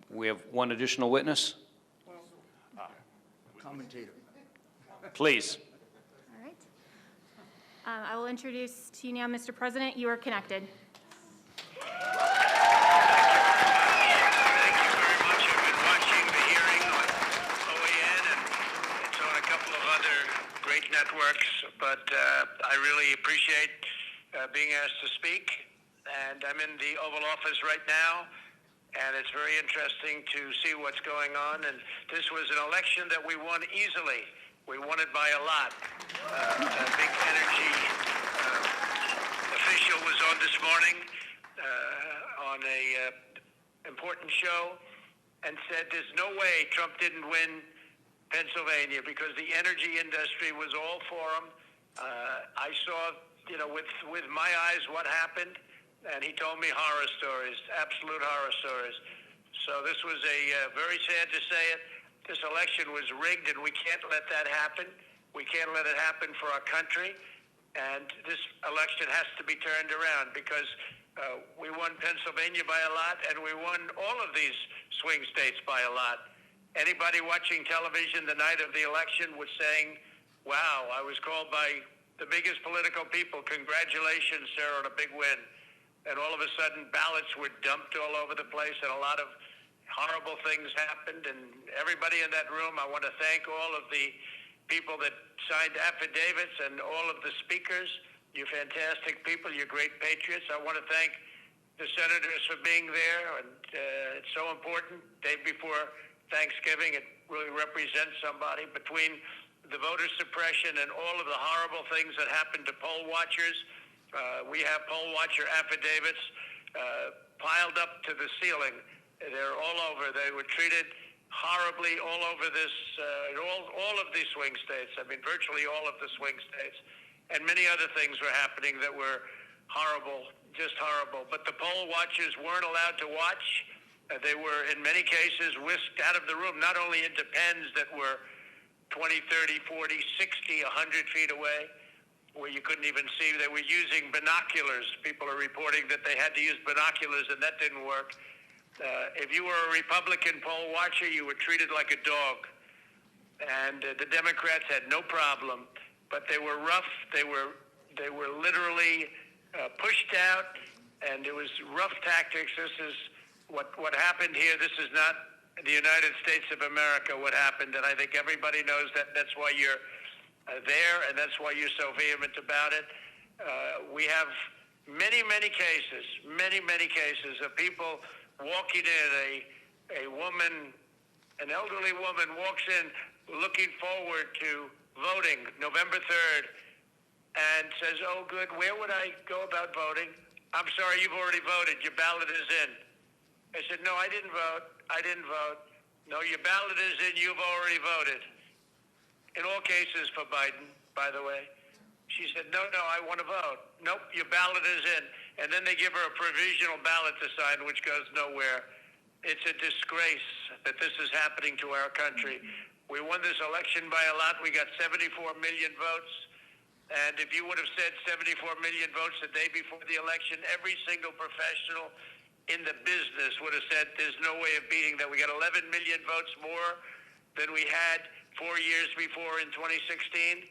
We have one additional witness. Commentator. Please. All right. I will introduce to you now, Mr. President, you are connected. Thank you very much. I've been watching the hearing on OAN, and it's on a couple of other great networks, but I really appreciate being asked to speak. And I'm in the Oval Office right now, and it's very interesting to see what's going on. And this was an election that we won easily. We won it by a lot. A big energy official was on this morning on a important show and said there's no way Trump didn't win Pennsylvania because the energy industry was all for him. I saw, with my eyes what happened, and he told me horror stories, absolute horror stories. So this was very sad to say it. This election was rigged, and we can't let that happen. We can't let it happen for our country. And this election has to be turned around because we won Pennsylvania by a lot, and we won all of these swing states by a lot. Anybody watching television the night of the election was saying, wow, I was called by the biggest political people. Congratulations, sir, on a big win. And all of a sudden, ballots were dumped all over the place, and a lot of horrible things happened. And everybody in that room, I want to thank all of the people that signed affidavits and all of the speakers. You're fantastic people. You're great patriots. I want to thank the senators for being there. And it's so important. Day before Thanksgiving, it really represents somebody. Between the voter suppression and all of the horrible things that happened to poll watchers, we have poll watcher affidavits piled up to the ceiling. They're all over. They were treated horribly all over this, all of these swing states. I mean, virtually all of the swing states. And many other things were happening that were horrible, just horrible. But the poll watchers weren't allowed to watch. They were, in many cases, whisked out of the room, not only into pens that were 20, 30, 40, 60, 100 feet away, where you couldn't even see. They were using binoculars. People are reporting that they had to use binoculars, and that didn't work. If you were a Republican poll watcher, you were treated like a dog. And the Democrats had no problem, but they were rough. They were literally pushed out, and it was rough tactics. This is what happened here. This is not the United States of America, what happened, and I think everybody knows that. That's why you're there, and that's why you're so vehement about it. We have many cases of people walking in. A woman, an elderly woman, walks in looking forward to voting November 3rd and says, oh, good, where would I go about voting? I'm sorry, you've already voted. Your ballot is in. I said, no, I didn't vote. No, your ballot is in. You've already voted. In all cases for Biden, by the way. She said, no, I want to vote. Nope, your ballot is in. And then they give her a provisional ballot to sign, which goes nowhere. It's a disgrace that this is happening to our country. We won this election by a lot. We got 74 million votes. And if you would have said 74 million votes the day before the election, every single professional in the business would have said there's no way of beating that. We got 11 million votes more than we had 4 years before in 2016.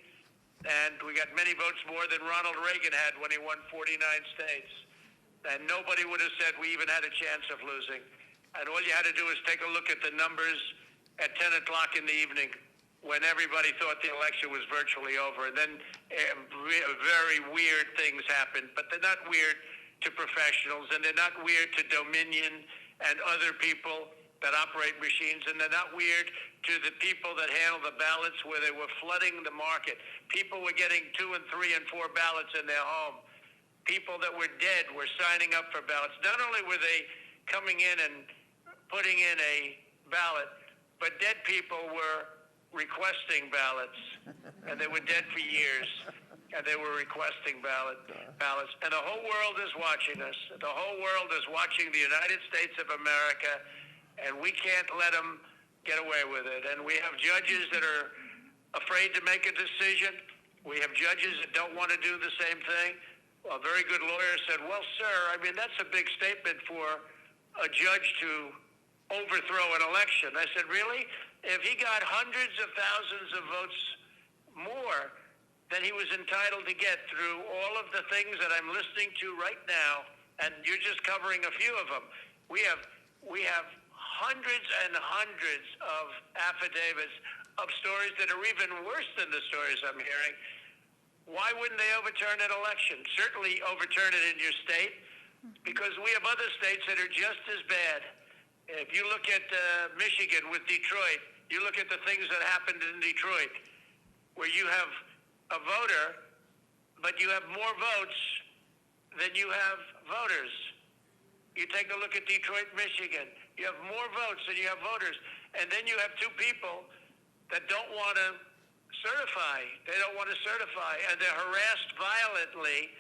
And we got many votes more than Ronald Reagan had when he won 49 states. And nobody would have said we even had a chance of losing. And all you had to do is take a look at the numbers at 10 o'clock in the evening when everybody thought the election was virtually over. And then very weird things happened. But they're not weird to professionals, and they're not weird to Dominion and other people that operate machines, and they're not weird to the people that handle the ballots where they were flooding the market. People were getting 2 and 3 and 4 ballots in their home. People that were dead were signing up for ballots. Not only were they coming in and putting in a ballot, but dead people were requesting ballots, and they were dead for years, and they were requesting ballots. And the whole world is watching us. The whole world is watching the United States of America, and we can't let them get away with it. And we have judges that are afraid to make a decision. We have judges that don't want to do the same thing. Well, a very good lawyer said, well, sir, I mean, that's a big statement for a judge to overthrow an election. I said, really? If he got hundreds of thousands of votes more than he was entitled to get through all of the things that I'm listening to right now, and you're just covering a few of them, we have hundreds and hundreds of affidavits of stories that are even worse than the stories I'm hearing. Why wouldn't they overturn an election? Certainly overturn it in your state, because we have other states that are just as bad. If you look at Michigan with Detroit, you look at the things that happened in Detroit, where you have a voter, but you have more votes than you have voters. You take a look at Detroit, Michigan. You have more votes than you have voters. And then you have two people that don't want to certify. They don't want to certify. And they're harassed violently.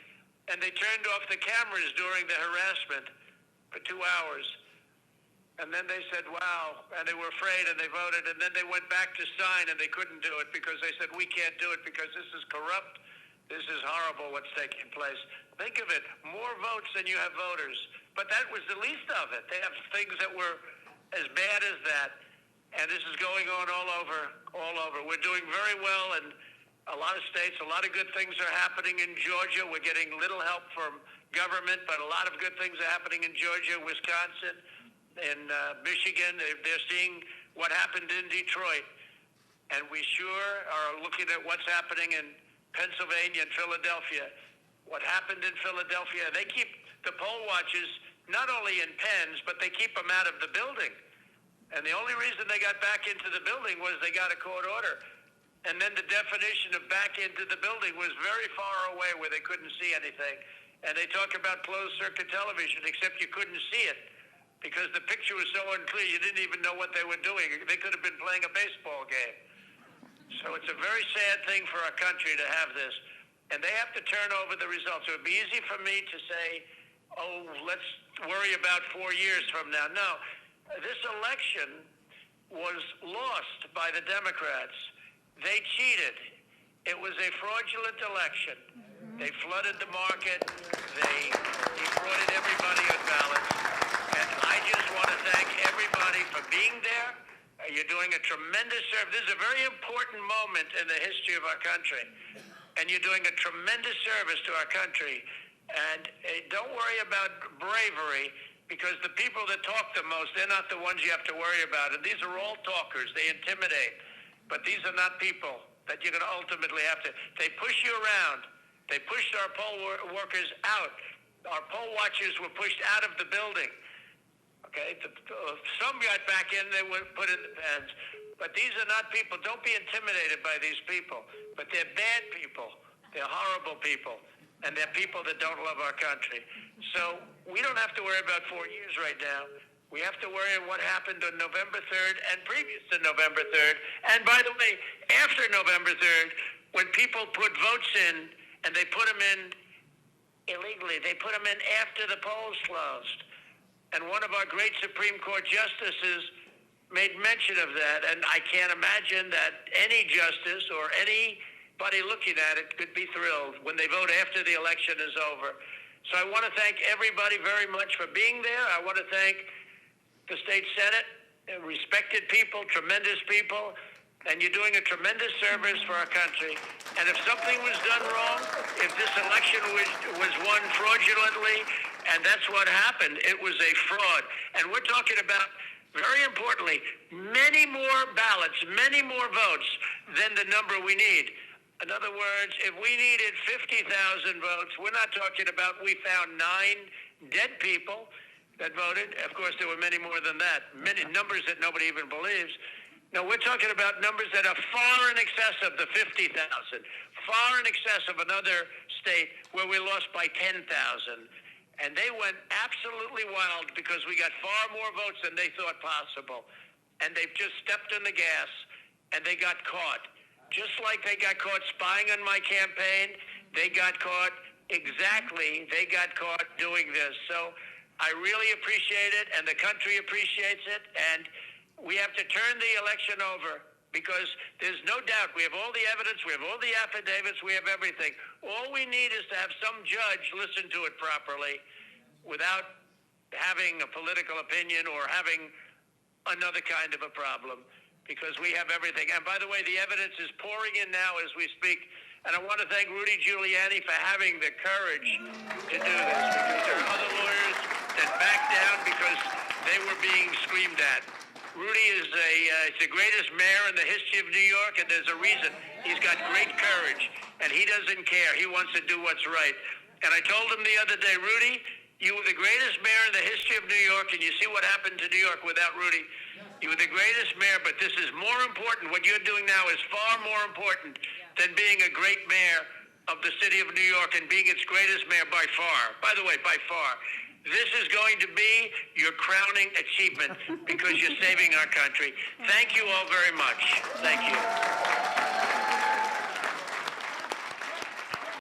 And they turned off the cameras during the harassment for 2 hours. And then they said, wow. And they were afraid and they voted. And then they went back to sign and they couldn't do it because they said, we can't do it because this is corrupt. This is horrible what's taking place. Think of it, more votes than you have voters. But that was the least of it. They have things that were as bad as that. And this is going on all over. We're doing very well in a lot of states. A lot of good things are happening in Georgia. We're getting little help from government, but a lot of good things are happening in Georgia, Wisconsin, in Michigan. They're seeing what happened in Detroit. And we sure are looking at what's happening in Pennsylvania and Philadelphia. What happened in Philadelphia, they keep the poll watchers not only in pens, but they keep them out of the building. And the only reason they got back into the building was they got a court order. And then the definition of back into the building was very far away where they couldn't see anything. And they talk about closed circuit television, except you couldn't see it because the picture was so unclear you didn't even know what they were doing. They could have been playing a baseball game. So it's a very sad thing for our country to have this. And they have to turn over the results. It would be easy for me to say, oh, let's worry about 4 years from now. No. This election was lost by the Democrats. They cheated. It was a fraudulent election. They flooded the market. They defrauded everybody on ballots. And I just want to thank everybody for being there. You're doing a tremendous service. This is a very important moment in the history of our country. And you're doing a tremendous service to our country. And don't worry about bravery, because the people that talk the most, they're not the ones you have to worry about. And these are all talkers. They intimidate. But these are not people that you're going to ultimately have to. They push you around. They pushed our poll workers out. Our poll watchers were pushed out of the building. Okay? Some got back in. They were put in the pens. But these are not people. Don't be intimidated by these people. But they're bad people. They're horrible people. And they're people that don't love our country. So we don't have to worry about 4 years right now. We have to worry about what happened on November 3rd and previous to November 3rd. And by the way, after November 3rd, when people put votes in and they put them in illegally, they put them in after the polls closed. And one of our great Supreme Court justices made mention of that. And I can't imagine that any justice or anybody looking at it could be thrilled when they vote after the election is over. So I want to thank everybody very much for being there. I want to thank the state Senate, respected people, tremendous people, and you're doing a tremendous service for our country. And if something was done wrong, if this election was won fraudulently, and that's what happened, it was a fraud. And we're talking about, very importantly, many more ballots, many more votes than the number we need. In other words, if we needed 50,000 votes, we're not talking about we found 9 dead people that voted. Of course, there were many more than that, many numbers that nobody even believes. No, we're talking about numbers that are far in excess of the 50,000, far in excess of another state where we lost by 10,000. And they went absolutely wild because we got far more votes than they thought possible. And they've just stepped on the gas, and they got caught. Just like they got caught spying on my campaign, they got caught doing this. So I really appreciate it, and the country appreciates it, and we have to turn the election over because there's no doubt we have all the evidence, we have all the affidavits, we have everything. All we need is to have some judge listen to it properly without having a political opinion or having another kind of a problem because we have everything. And by the way, the evidence is pouring in now as we speak. And I want to thank Rudy Giuliani for having the courage to do this because there are other lawyers that backed down because they were being screamed at. Rudy is the greatest mayor in the history of New York, and there's a reason. He's got great courage, and he doesn't care. He wants to do what's right. And I told him the other day, Rudy, you were the greatest mayor in the history of New York, and you see what happened to New York without Rudy. You were the greatest mayor, but this is more important. What you're doing now is far more important than being a great mayor of the city of New York and being its greatest mayor by far. By the way, by far. This is going to be your crowning achievement because you're saving our country. Thank you all very much. Thank you.